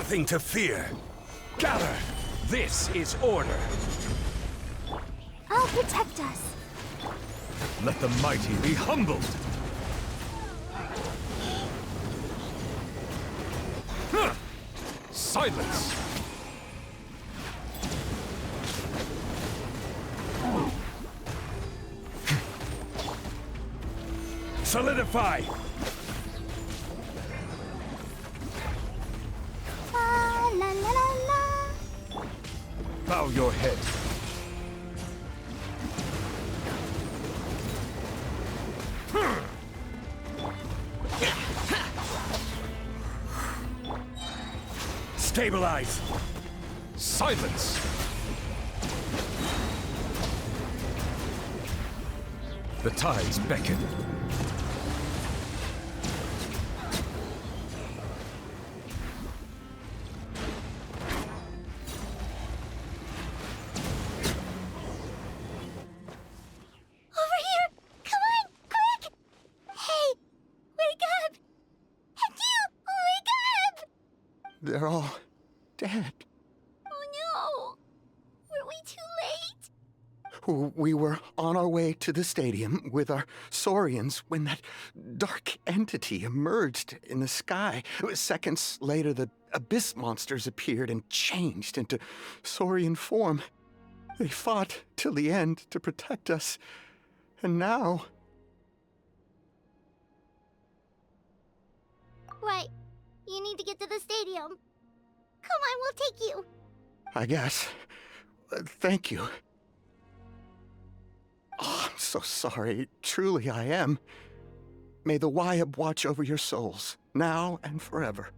nothing to fear. Gather! This is order. I'll protect us. Let the mighty be humbled. Huh. Silence! Solidify! La la la la. Bow your head. Stabilize! Silence! The tides beckon. They're all dead. Oh no! Were we too late? We were on our way to the stadium with our saurians when that dark entity emerged in the sky. Seconds later, the abyss monsters appeared and changed into saurian form. They fought till the end to protect us. And now... Right. You need to get to the stadium. Come on, we'll take you. I guess. Thank you. Oh, I'm so sorry. Truly I am. May the Wyab watch over your souls, now and forever.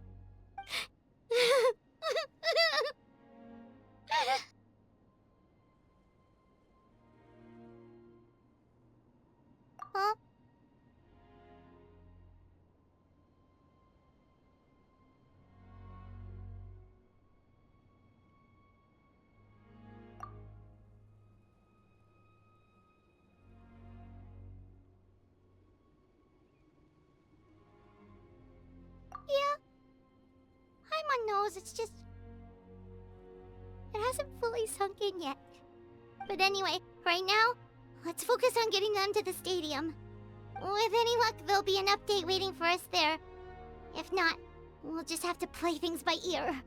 Huh? It's just... it hasn't fully sunk in yet. But anyway, right now, let's focus on getting them to the stadium. With any luck, there'll be an update waiting for us there. If not, we'll just have to play things by ear.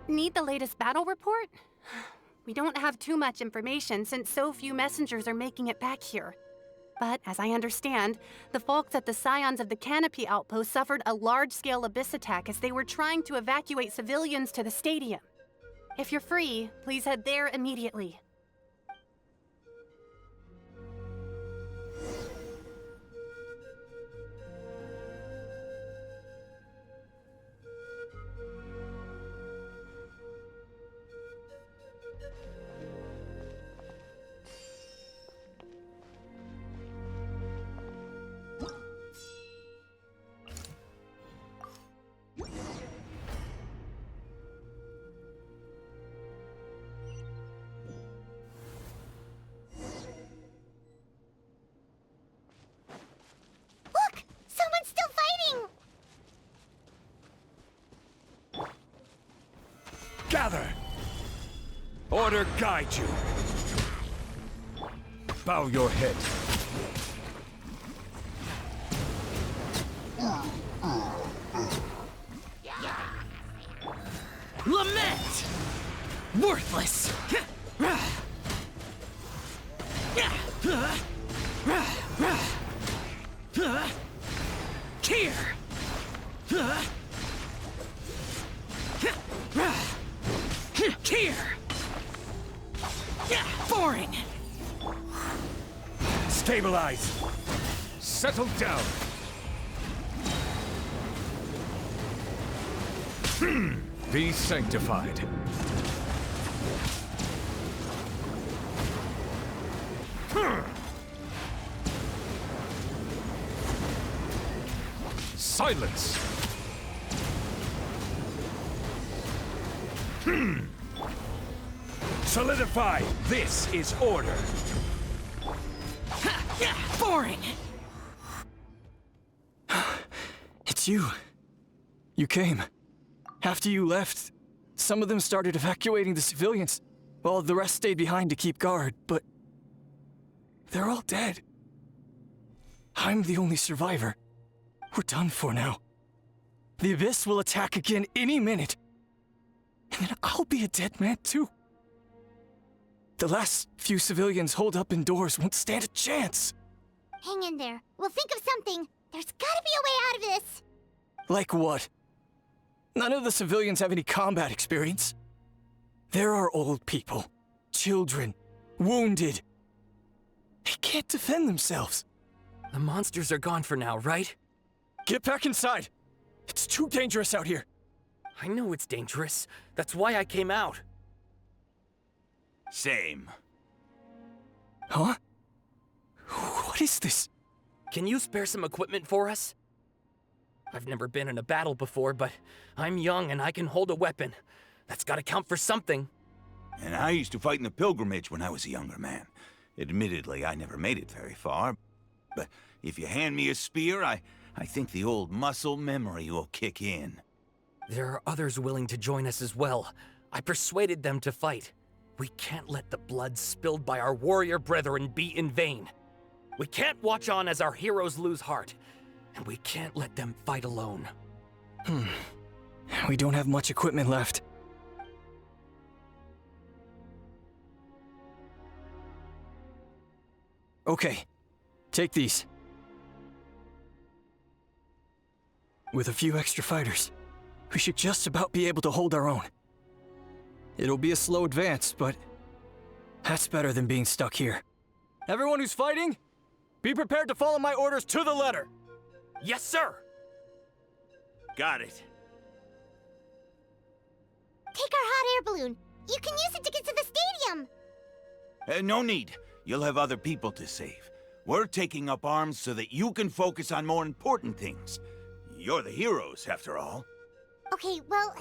Need the latest battle report? We don't have too much information since so few messengers are making it back here. But as I understand, the folks at the Scions of the Canopy Outpost suffered a large-scale abyss attack as they were trying to evacuate civilians to the stadium. If you're free, please head there immediately. Gather! Order guide you. Bow your head. Lament! Worthless! Here! Here! Boring! Stabilize! Settle down! Be sanctified. Silence! Solidify. This is order. Boring! It's you. You came. After you left, some of them started evacuating the civilians, while the rest stayed behind to keep guard, but they're all dead. I'm the only survivor. We're done for now. The Abyss will attack again any minute. And then I'll be a dead man too. The last few civilians holed up indoors won't stand a chance. Hang in there. We'll think of something. There's gotta be a way out of this. Like what? None of the civilians have any combat experience. There are old people, children, wounded. They can't defend themselves. The monsters are gone for now, right? Get back inside. It's too dangerous out here. I know it's dangerous. That's why I came out. Same. Huh? What is this? Can you spare some equipment for us? I've never been in a battle before, but I'm young and I can hold a weapon. That's gotta count for something. And I used to fight in the pilgrimage when I was a younger man. Admittedly, I never made it very far. But if you hand me a spear, I think the old muscle memory will kick in. There are others willing to join us as well. I persuaded them to fight. We can't let the blood spilled by our warrior brethren be in vain. We can't watch on as our heroes lose heart. And we can't let them fight alone. We don't have much equipment left. Okay, take these. With a few extra fighters, we should just about be able to hold our own. It'll be a slow advance, but that's better than being stuck here. Everyone who's fighting, be prepared to follow my orders to the letter. Yes, sir! Got it. Take our hot air balloon. You can use it to get to the stadium. No need. You'll have other people to save. We're taking up arms so that you can focus on more important things. You're the heroes, after all. Okay, well,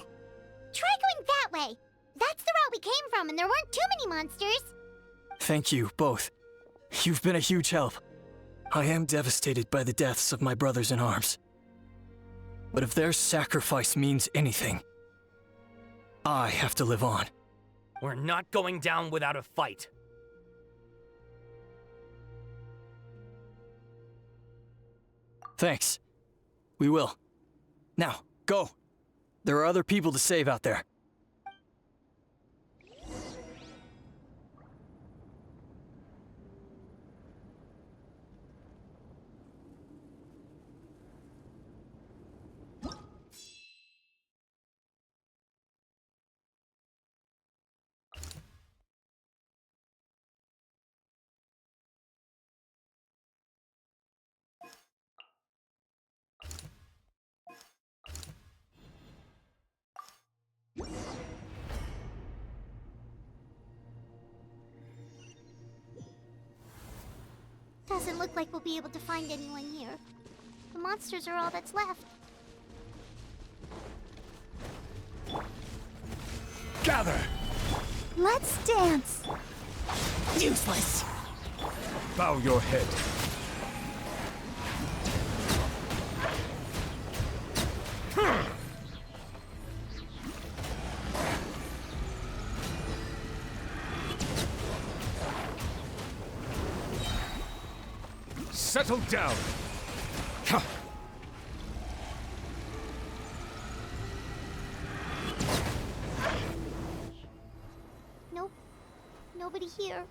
try going that way. That's the route we came from, and there weren't too many monsters. Thank you, both. You've been a huge help. I am devastated by the deaths of my brothers in arms. But if their sacrifice means anything, I have to live on. We're not going down without a fight. Thanks. We will. Now, go. There are other people to save out there. Doesn't look like we'll be able to find anyone here. The monsters are all that's left. Gather! Let's dance! Useless! Bow your head. Settle down. Nope. Nobody here.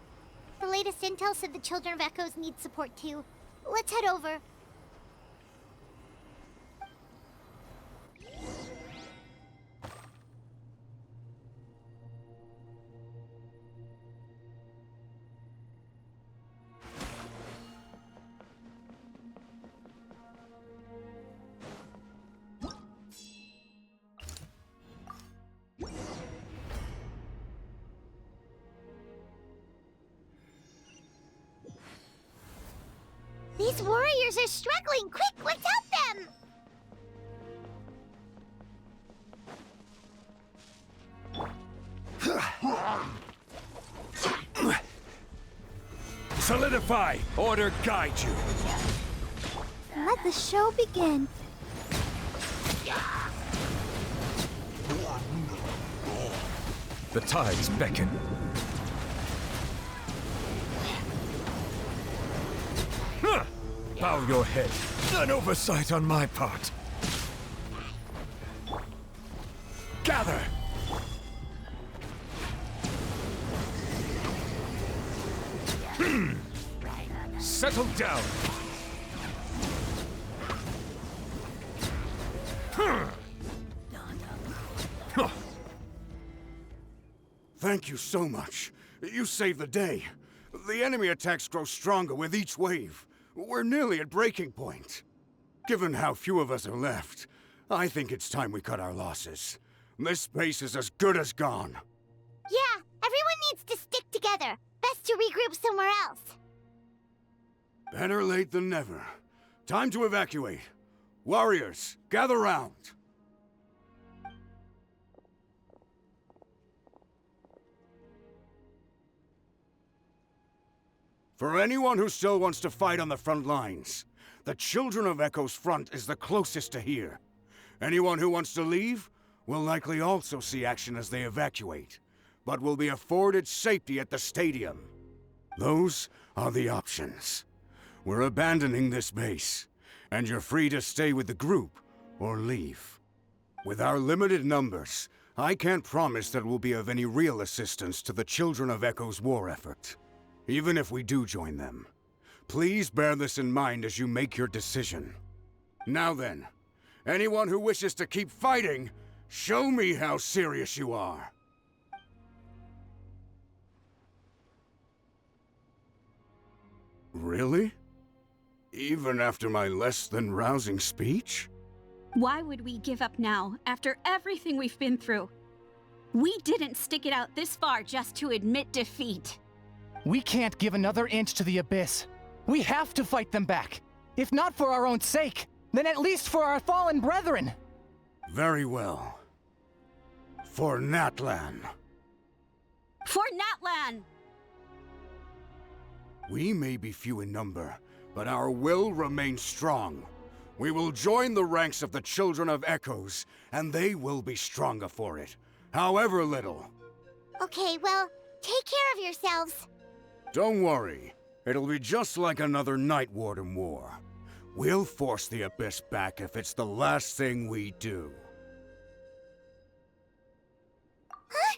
The latest intel said the Children of Echoes need support too. Let's head over. These warriors are struggling! Quick, let's help them! Solidify! Order guide you! Let the show begin. The tides beckon. Huh! Bow your head. An oversight on my part. Gather! Settle down. Thank you so much. You saved the day. The enemy attacks grow stronger with each wave. We're nearly at breaking point. Given how few of us are left, I think it's time we cut our losses. This base is as good as gone. Yeah, everyone needs to stick together. Best to regroup somewhere else. Better late than never. Time to evacuate. Warriors, gather round. For anyone who still wants to fight on the front lines, the Children of Echo's front is the closest to here. Anyone who wants to leave will likely also see action as they evacuate, but will be afforded safety at the stadium. Those are the options. We're abandoning this base, and you're free to stay with the group or leave. With our limited numbers, I can't promise that we'll be of any real assistance to the Children of Echo's war effort. Even if we do join them, please bear this in mind as you make your decision. Now then, anyone who wishes to keep fighting, show me how serious you are. Really? Even after my less than rousing speech? Why would we give up now, after everything we've been through? We didn't stick it out this far just to admit defeat. We can't give another inch to the Abyss. We have to fight them back. If not for our own sake, then at least for our fallen brethren. Very well. For Natlan. For Natlan! We may be few in number, but our will remains strong. We will join the ranks of the Children of Echoes, and they will be stronger for it, however little. Okay, well, take care of yourselves. Don't worry. It'll be just like another Night Warden war. We'll force the Abyss back if it's the last thing we do. Huh?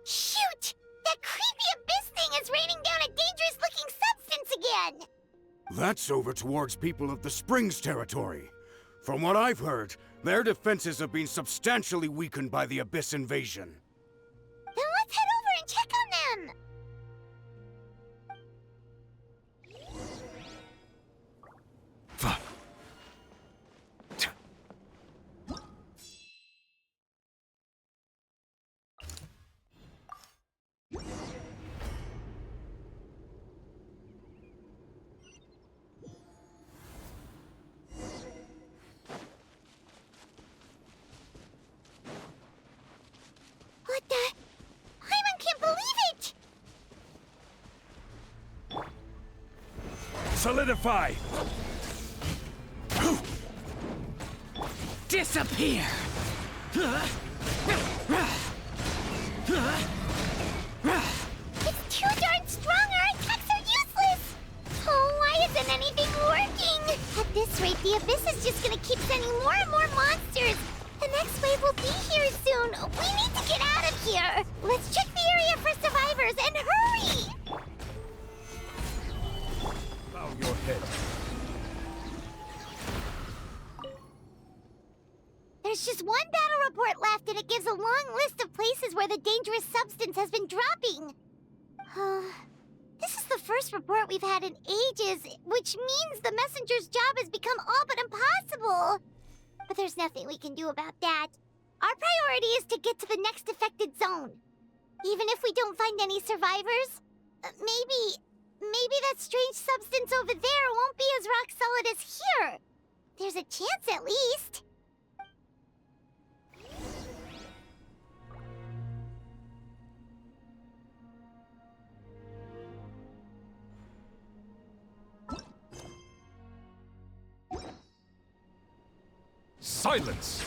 Shoot! That creepy Abyss thing is raining down a dangerous-looking substance again! That's over towards people of the Springs territory. From what I've heard, their defenses have been substantially weakened by the Abyss invasion. Then let's head over and check on them! What the? Hyman can't believe it! Solidify! Disappear! It's too darn strong, our attacks are useless! Oh, why isn't anything working? At this rate, the Abyss is just gonna keep sending more and more monsters! The next wave will be here soon! We need to get out of here! Let's check the area for survivors, and hurry! Bow your head. There's just one battle report left, and it gives a long list of places where the dangerous substance has been dropping. This is the first report we've had in ages, which means the messenger's job has become all but impossible. But there's nothing we can do about that. Our priority is to get to the next affected zone. Even if we don't find any survivors, maybe that strange substance over there won't be as rock solid as here. There's a chance at least. Silence!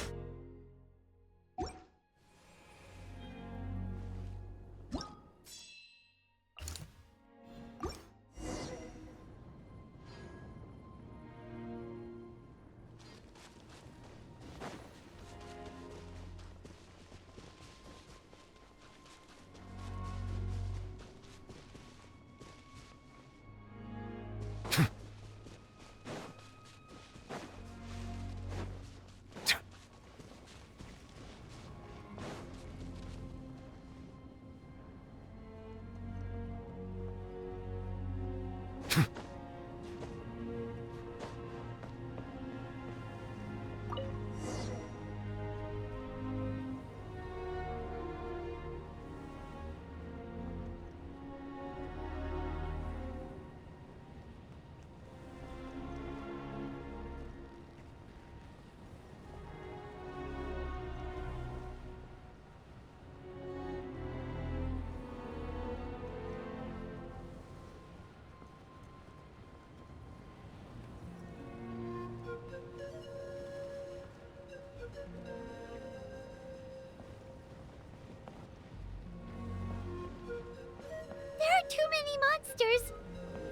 There are too many monsters.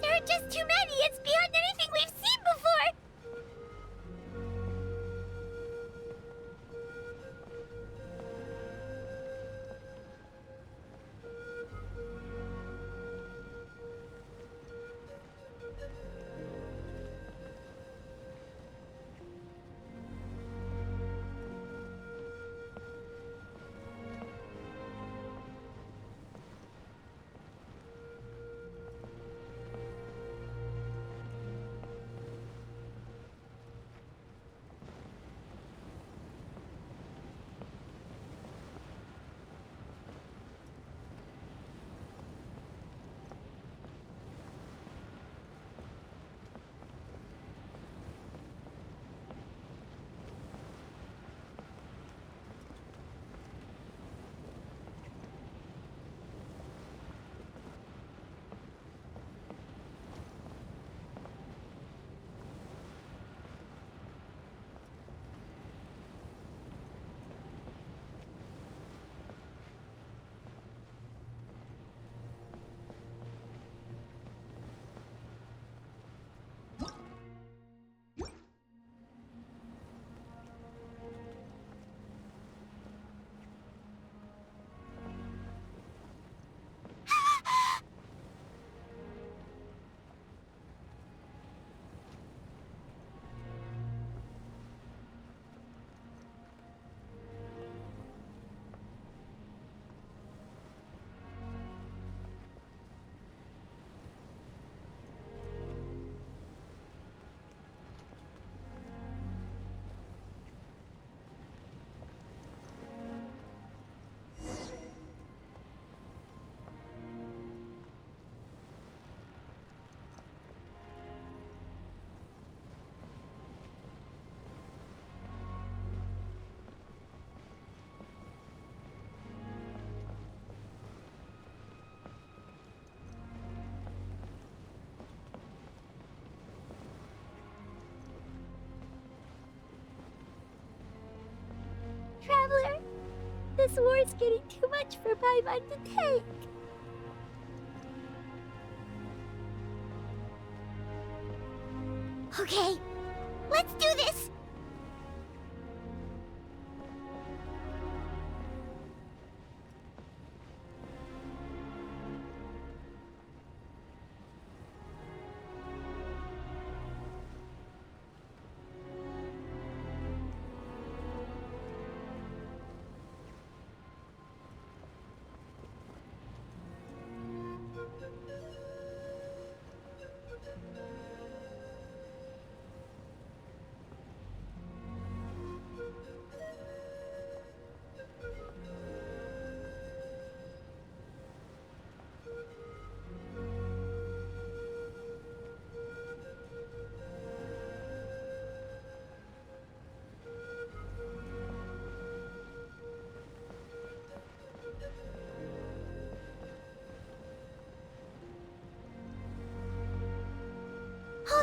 There are just too many. It's beyond anything we've seen before. Traveler, this war's getting too much for Paimon to take. Okay, let's do this!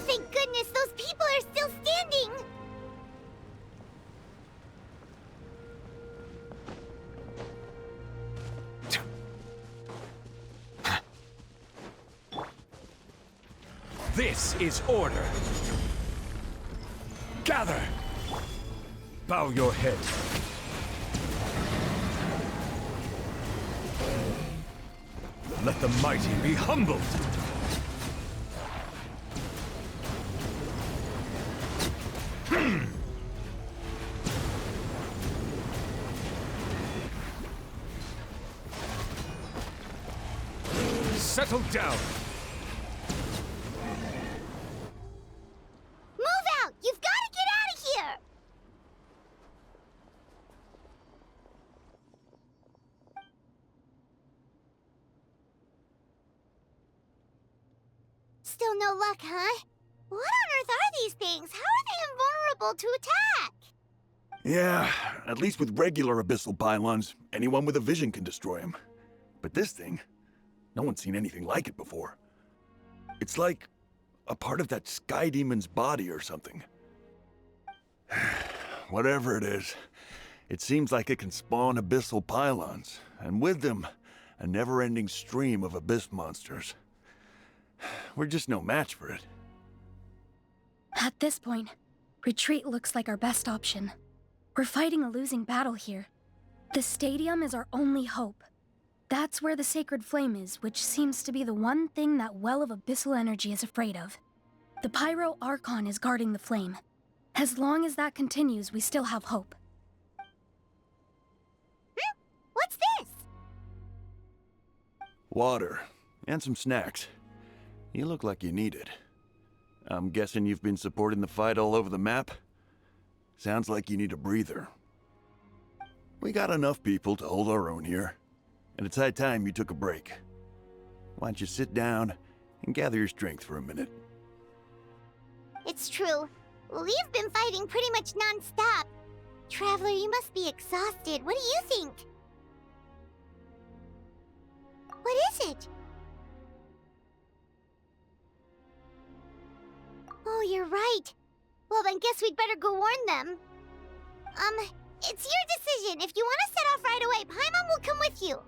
Oh, thank goodness, those people are still standing! This is order. Gather! Bow your head. Let the mighty be humbled. Settle down. Move out! You've got to get out of here! Still no luck, huh? What on earth are these things? How are they invulnerable to attack? Yeah, at least with regular abyssal pylons, anyone with a vision can destroy them. But this thing, no one's seen anything like it before. It's like a part of that sky demon's body or something. Whatever it is, it seems like it can spawn abyssal pylons, and with them, a never-ending stream of abyss monsters. We're just no match for it. At this point, retreat looks like our best option. We're fighting a losing battle here. The stadium is our only hope. That's where the sacred flame is, which seems to be the one thing that well of abyssal energy is afraid of. The Pyro Archon is guarding the flame. As long as that continues, we still have hope. What's this? Water, and some snacks. You look like you need it. I'm guessing you've been supporting the fight all over the map? Sounds like you need a breather. We got enough people to hold our own here, and it's high time you took a break. Why don't you sit down and gather your strength for a minute? It's true. We've been fighting pretty much non-stop. Traveler, you must be exhausted. What do you think? What is it? Oh, you're right. Well, then guess we'd better go warn them. It's your decision. If you want to set off right away, Paimon will come with you.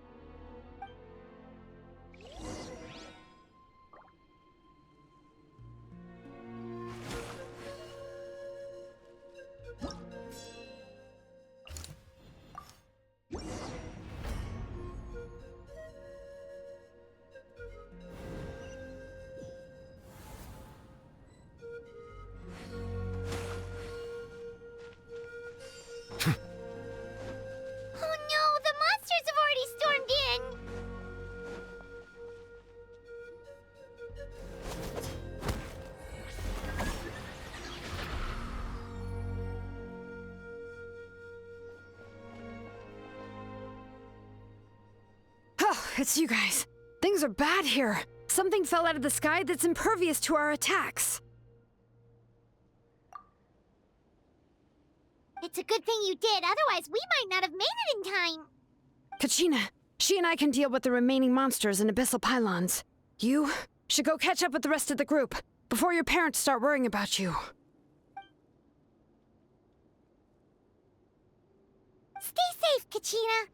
It's you guys. Things are bad here. Something fell out of the sky that's impervious to our attacks. It's a good thing you did, otherwise we might not have made it in time. Kachina, she and I can deal with the remaining monsters and abyssal pylons. You should go catch up with the rest of the group before your parents start worrying about you. Stay safe, Kachina.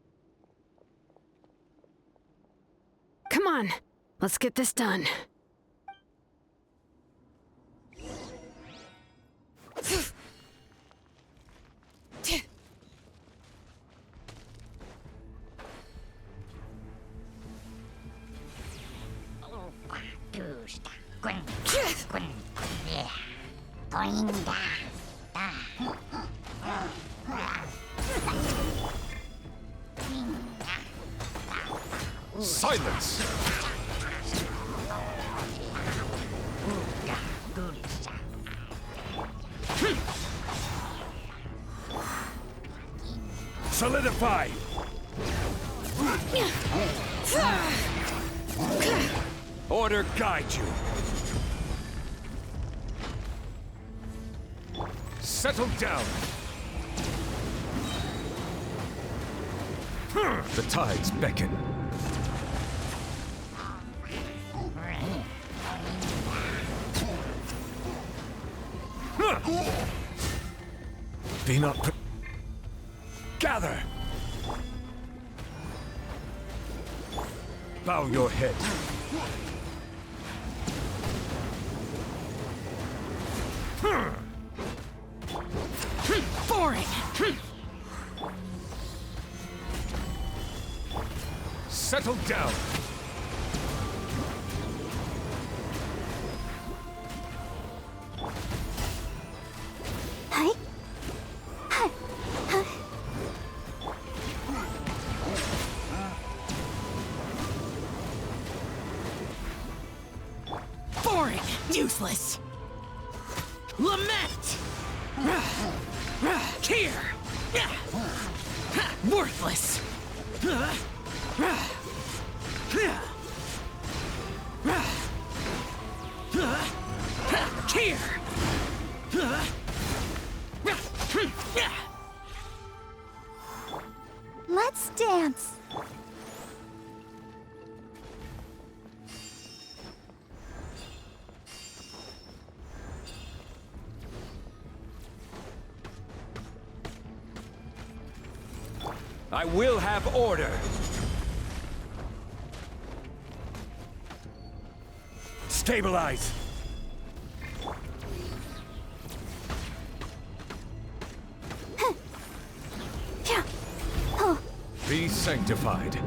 Come on, let's get this done. Silence! Solidify! Order guide you. Settle down. The tides beckon. Be not... Gather! Bow your head. Boring! Settle down! Hi. Boring! Useless! Lament! Here! Worthless! Here! Let's dance. I will have order. Stabilize. Be sanctified.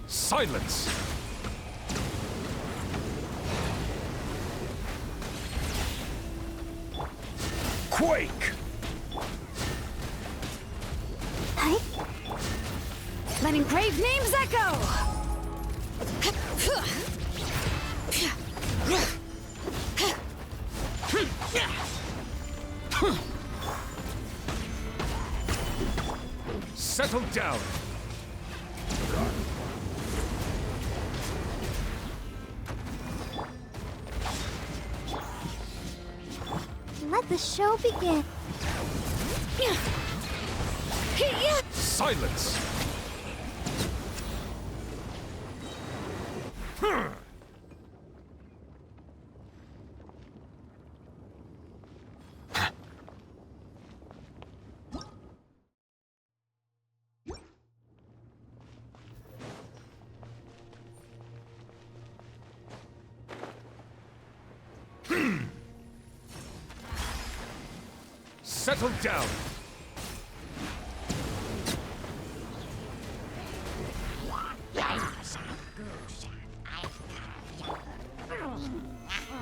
Silence. Quake. Letting brave names echo! Settle down. Let the show begin. Silence. Settle down.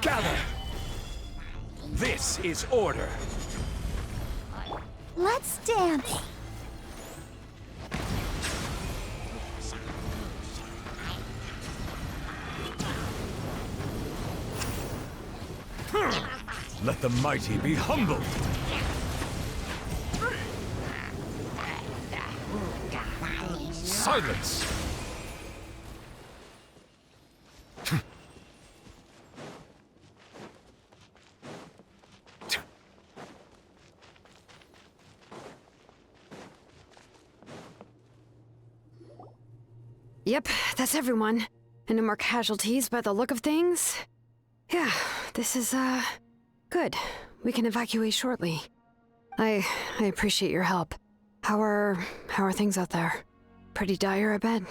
Gather. This is order. Let's dance. Let the mighty be humbled. Silence. Yep, that's everyone. And no more casualties by the look of things. Yeah, this is, good. We can evacuate shortly. I appreciate your help. How are things out there? Pretty dire, I bet.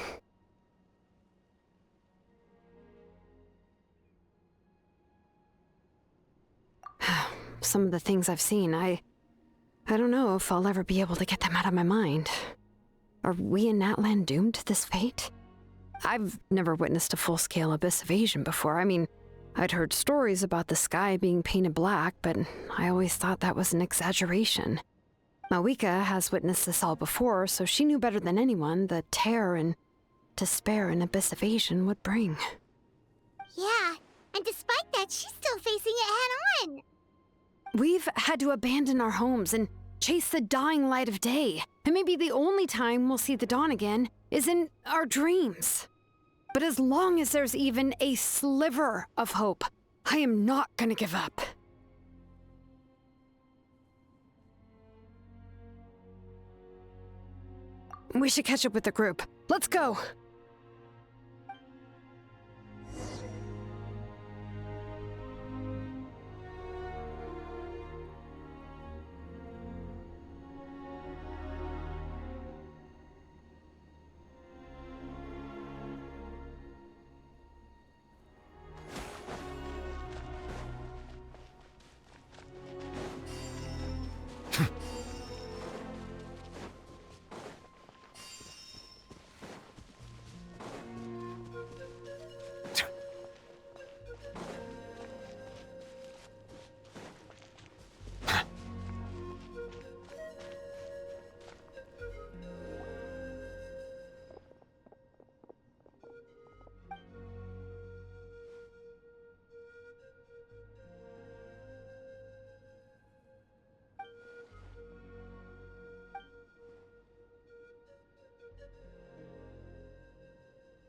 Some of the things I've seen, I don't know if I'll ever be able to get them out of my mind. Are we in Natlan doomed to this fate? I've never witnessed a full-scale abyss invasion before. I mean, I'd heard stories about the sky being painted black, but I always thought that was an exaggeration. Mawika has witnessed this all before, so she knew better than anyone the terror and despair an abyss invasion would bring. Yeah, and despite that, she's still facing it head-on. We've had to abandon our homes and chase the dying light of day, and maybe the only time we'll see the dawn again is in our dreams. But as long as there's even a sliver of hope, I am not gonna give up. We should catch up with the group. Let's go!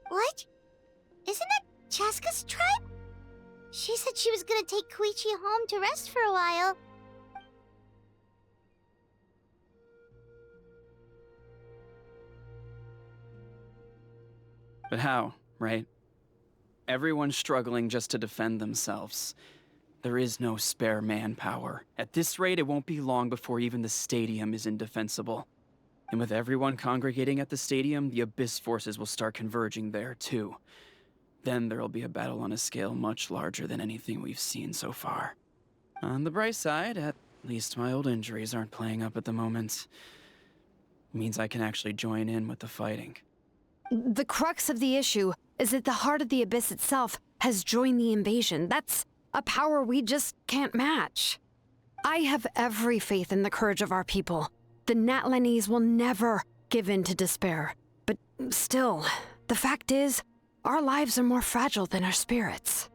What? Isn't that Chasca's tribe? She said she was gonna take Chuychu home to rest for a while. But how, right? Everyone's struggling just to defend themselves. There is no spare manpower. At this rate, it won't be long before even the stadium is indefensible. And with everyone congregating at the stadium, the Abyss forces will start converging there, too. Then there'll be a battle on a scale much larger than anything we've seen so far. On the bright side, at least my old injuries aren't playing up at the moment. Means I can actually join in with the fighting. The crux of the issue is that the heart of the Abyss itself has joined the invasion. That's a power we just can't match. I have every faith in the courage of our people. The Natlanese will never give in to despair. But still, the fact is, our lives are more fragile than our spirits.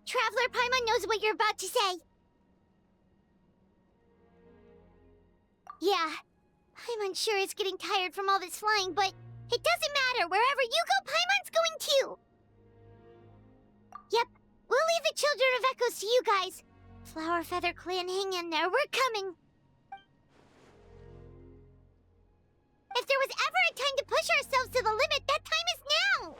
Traveler Paimon knows what you're about to say. Yeah, Paimon sure is getting tired from all this flying, but it doesn't matter. Wherever you go, Paimon's going too. Yep, we'll leave the Children of Echoes to you guys. Flower Feather Clan, hang in there. We're coming. If there was ever a time to push ourselves to the limit, that time is now!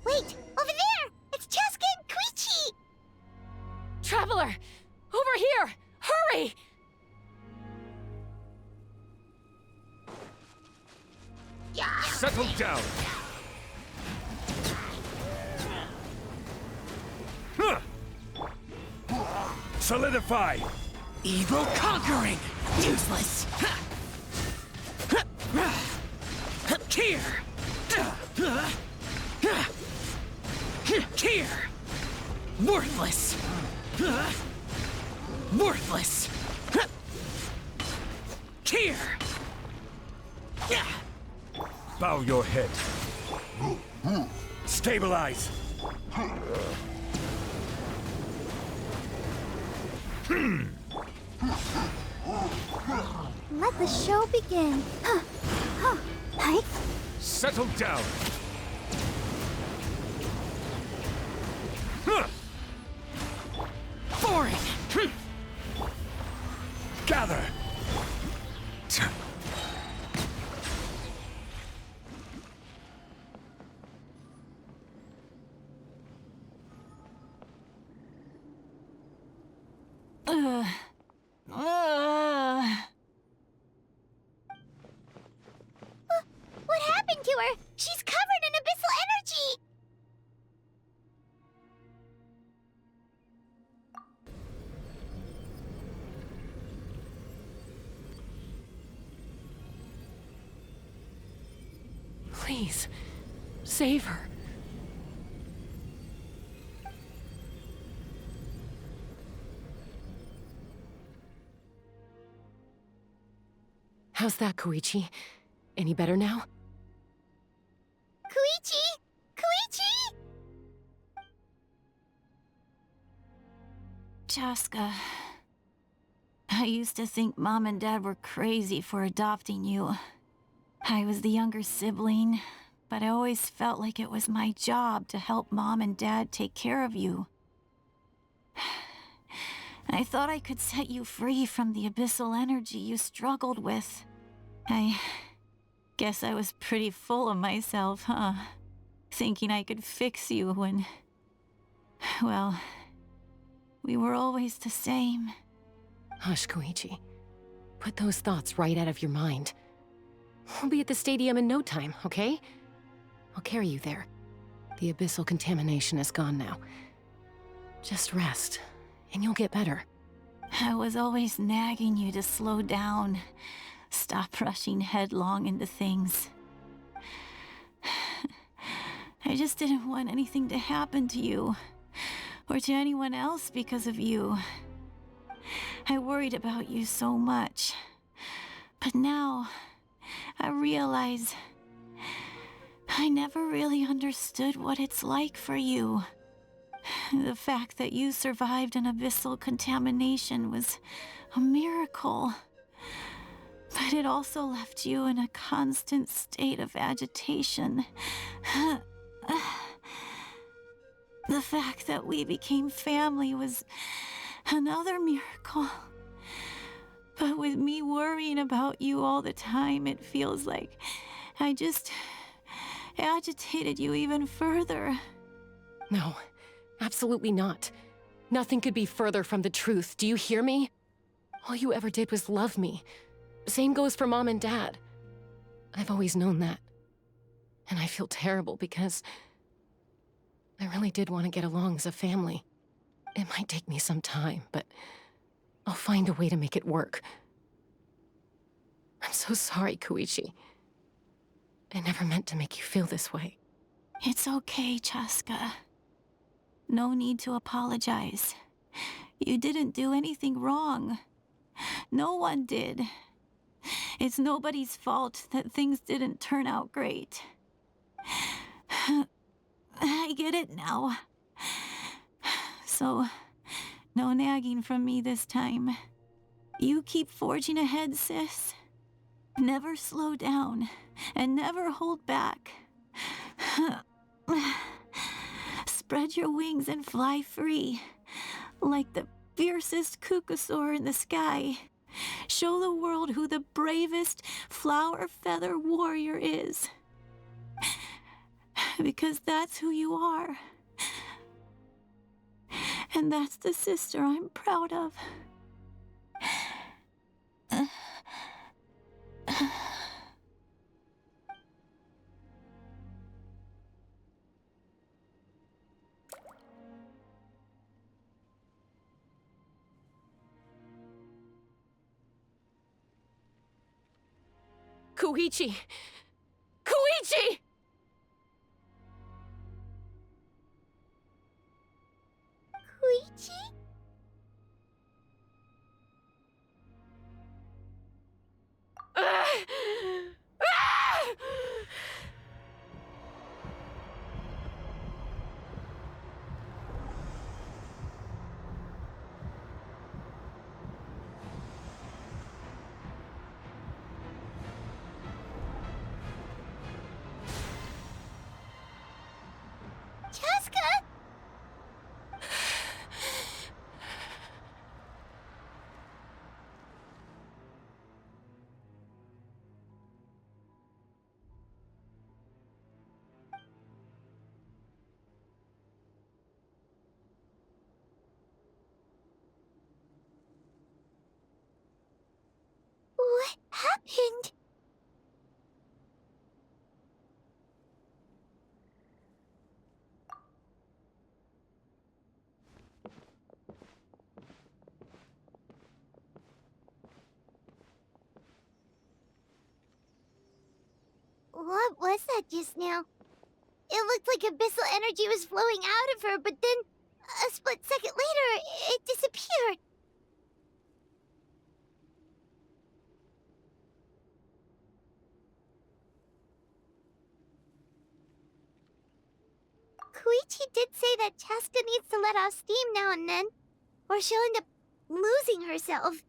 Wait! Over there! It's Chasca and Chuychu! Traveler! Over here! Hurry! Settle down! Huh. Solidify! Evil conquering! Useless! Here! Here! Worthless! Worthless! Here! Bow your head. Stabilize! Let the show begin. Hey? Settle down! Boring! Gather! What happened to her? She's covered in abyssal energy! Please, save her. How's that, Koichi? Any better now? Chuychu! Chuychu! Chasca, I used to think Mom and Dad were crazy for adopting you. I was the younger sibling, but I always felt like it was my job to help Mom and Dad take care of you. I thought I could set you free from the abyssal energy you struggled with. I guess I was pretty full of myself, huh? Thinking I could fix you when... well, we were always the same. Hush, Koichi. Put those thoughts right out of your mind. We'll be at the stadium in no time, okay? I'll carry you there. The abyssal contamination is gone now. Just rest, and you'll get better. I was always nagging you to slow down. Stop rushing headlong into things. I just didn't want anything to happen to you, or to anyone else because of you. I worried about you so much. But now, I realize I never really understood what it's like for you. The fact that you survived an abyssal contamination was a miracle. But it also left you in a constant state of agitation. The fact that we became family was another miracle. But with me worrying about you all the time, it feels like I just agitated you even further. No, absolutely not. Nothing could be further from the truth. Do you hear me? All you ever did was love me. Same goes for Mom and Dad. I've always known that. And I feel terrible because I really did want to get along as a family. It might take me some time, but I'll find a way to make it work. I'm so sorry, Koichi. I never meant to make you feel this way. It's okay, Chasca. No need to apologize. You didn't do anything wrong. No one did. It's nobody's fault that things didn't turn out great. I get it now. So, no nagging from me this time. You keep forging ahead, sis. Never slow down, and never hold back. Spread your wings and fly free, like the fiercest kukusaur in the sky. Show the world who the bravest flower feather warrior is. Because that's who you are. And that's the sister I'm proud of. Koichi! Koichi! Koichi? Chasca? What happened? What was that just now? It looked like abyssal energy was flowing out of her, but then, a split second later, it disappeared. Koichi did say that Chasca needs to let off steam now and then, or she'll end up losing herself.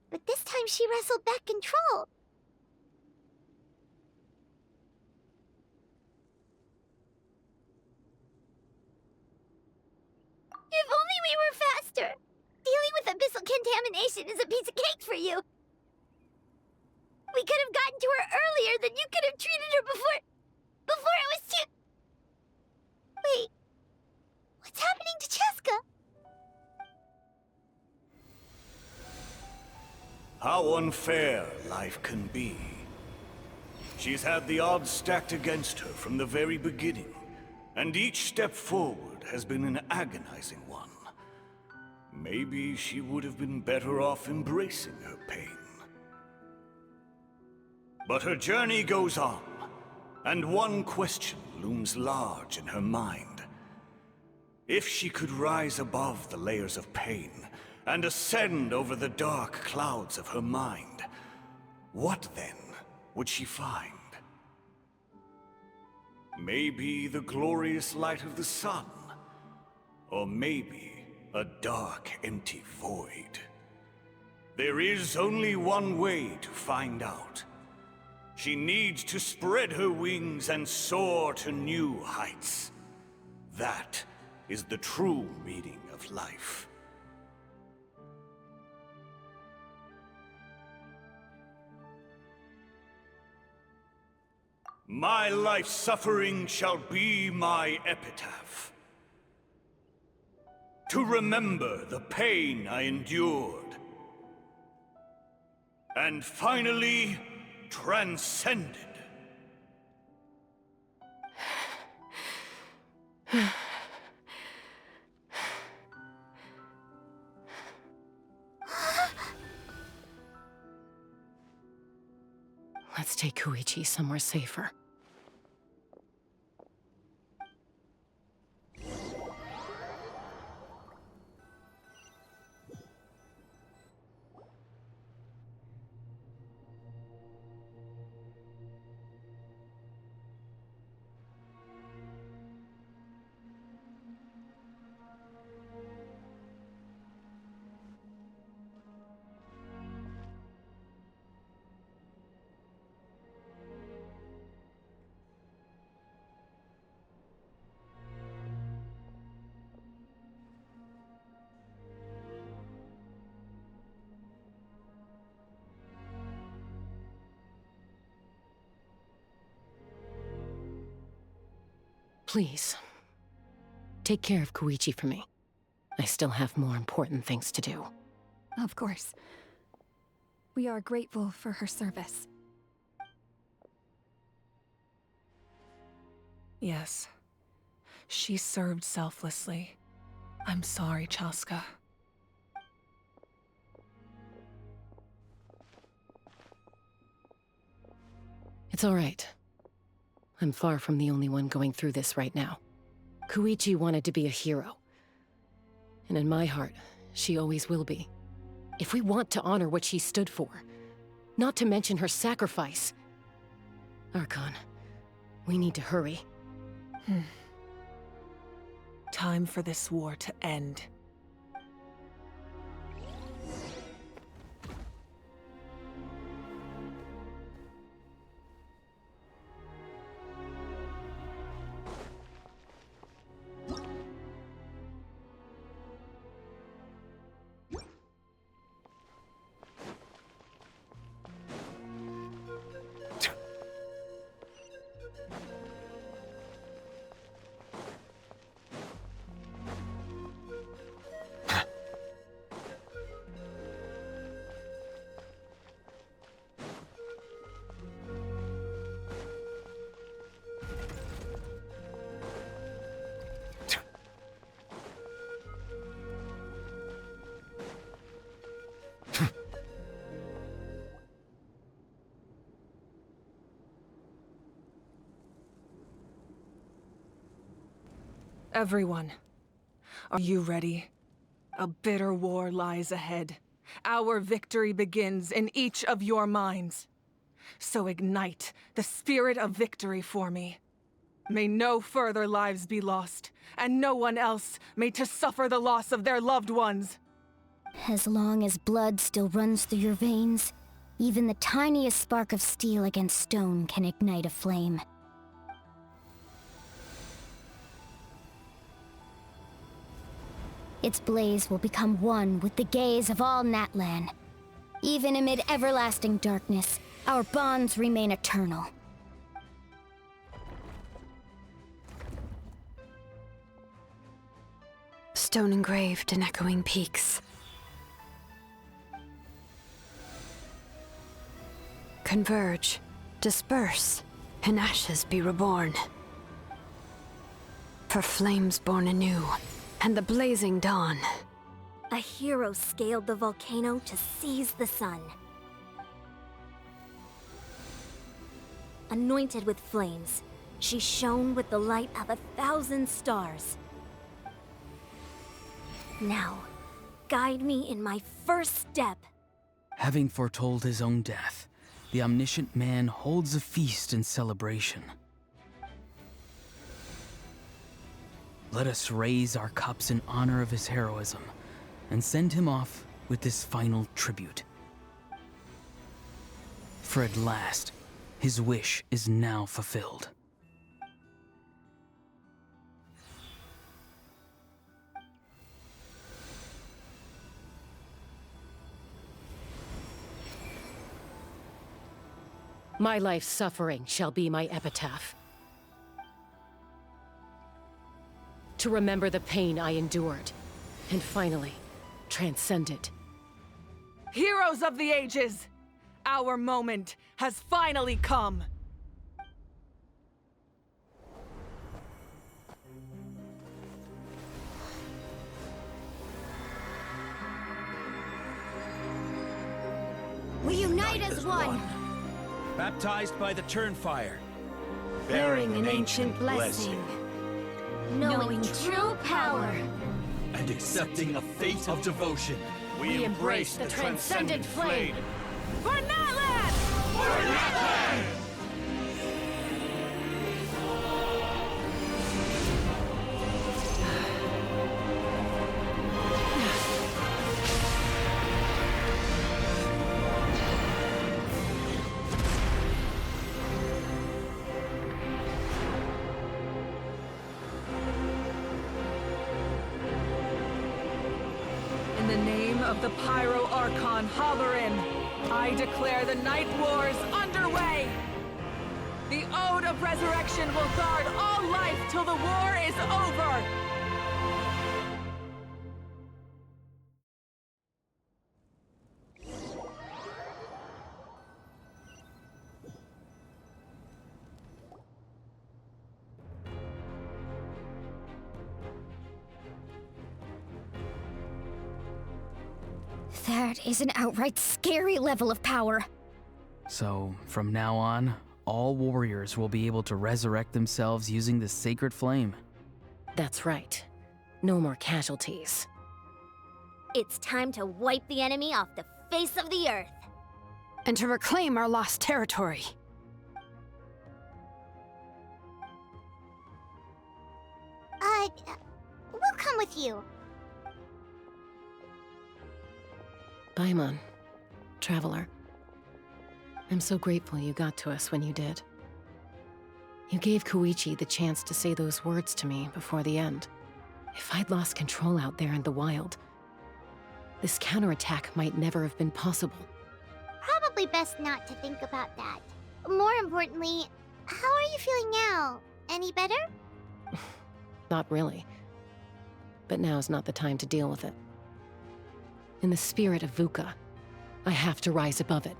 But this time she wrestled back control. If only we were faster! Dealing with abyssal contamination is a piece of cake for you! We could have gotten to her earlier, then you could have treated her before it was too... Wait, what's happening to Chasca? How unfair life can be. She's had the odds stacked against her from the very beginning, and each step forward has been an agonizing one. Maybe she would have been better off embracing her pain. But her journey goes on, and one question looms large in her mind. If she could rise above the layers of pain and ascend over the dark clouds of her mind, what then would she find? Maybe the glorious light of the sun, or maybe a dark, empty void. There is only one way to find out. She needs to spread her wings and soar to new heights. That is the true meaning of life. My life's suffering shall be my epitaph. To remember the pain I endured. And finally, transcended. Let's take Koichi somewhere safer. Please, take care of Koichi for me. I still have more important things to do. Of course. We are grateful for her service. Yes. She served selflessly. I'm sorry, Chasca. It's all right. I'm far from the only one going through this right now. Koichi wanted to be a hero. And in my heart, she always will be. If we want to honor what she stood for, not to mention her sacrifice. Archon, we need to hurry. Time for this war to end. Everyone, are you ready? A bitter war lies ahead. Our victory begins in each of your minds. So ignite the spirit of victory for me. May no further lives be lost, and no one else may to suffer the loss of their loved ones. As long as blood still runs through your veins, even the tiniest spark of steel against stone can ignite a flame. Its blaze will become one with the gaze of all Natlan. Even amid everlasting darkness, our bonds remain eternal. Stone engraved in echoing peaks. Converge disperse, and ashes be reborn. For flames born anew, and the blazing dawn. A hero scaled the volcano to seize the sun. Anointed with flames, she shone with the light of 1,000 stars. Now, guide me in my first step. Having foretold his own death, the omniscient man holds a feast in celebration. Let us raise our cups in honor of his heroism, and send him off with this final tribute. For at last, his wish is now fulfilled. My life's suffering shall be my epitaph. To remember the pain I endured, and finally, transcend it. Heroes of the ages! Our moment has finally come! We unite as one! Baptized by the Turnfire. Bearing an ancient blessing. Knowing true power. And accepting a fate of devotion. We embrace the transcendent flame. For Natlan! For Natlan! In the name of the Pyro Archon Halloran, I declare the Night Wars underway! The Ode of Resurrection will guard all life till the war is over! That is an outright scary level of power. So, from now on, all warriors will be able to resurrect themselves using the sacred flame. That's right. No more casualties. It's time to wipe the enemy off the face of the earth. And to reclaim our lost territory. We'll come with you. Paimon, Traveler. I'm so grateful you got to us when you did. You gave Koichi the chance to say those words to me before the end. If I'd lost control out there in the wild, this counterattack might never have been possible. Probably best not to think about that. More importantly, how are you feeling now? Any better? Not really. But now's not the time to deal with it. In the spirit of VUCA, I have to rise above it.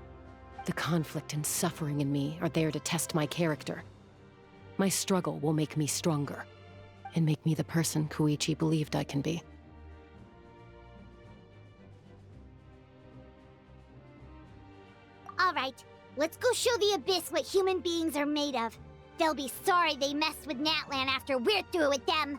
The conflict and suffering in me are there to test my character. My struggle will make me stronger, and make me the person Koichi believed I can be. Alright, let's go show the Abyss what human beings are made of. They'll be sorry they messed with Natlan after we're through with them.